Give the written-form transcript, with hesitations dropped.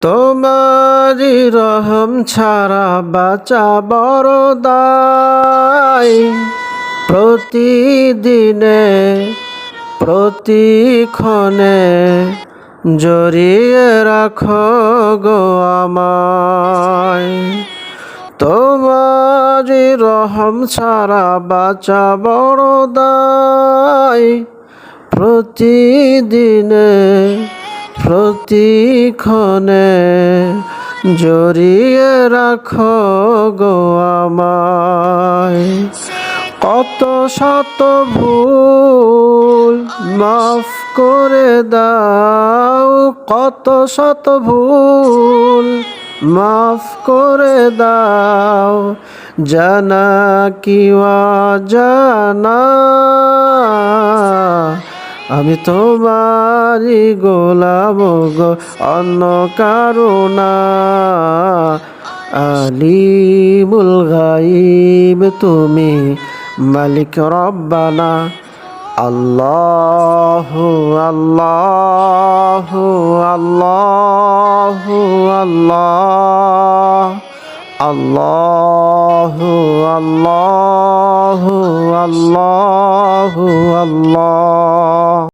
তোমারি রহম ছাড়া বাঁচা বড় দায়। প্রতিদিনে প্রতিক্ষণে জড়িয়ে রাখো গো আমায়। তোমারি রহম ছাড়া বাঁচা বড় দায়। প্রতিদিনে প্রতিক্ষণে জড়িয়ে রাখো গো আমায়। কত শত ভুল মাফ করে দাও, কত শত ভুল মাফ করে দাও, জানা কি অজানা আমি তোমারি গোলাম গো, অন্য কারো না। আলিমুল গাইব তুমি, মালিক রব্বানা। আল্লাহু আল্লাহু আল্লাহু আল্লাহ, আল্লাহু আল্লাহু আল্লাহু আল্লাহ।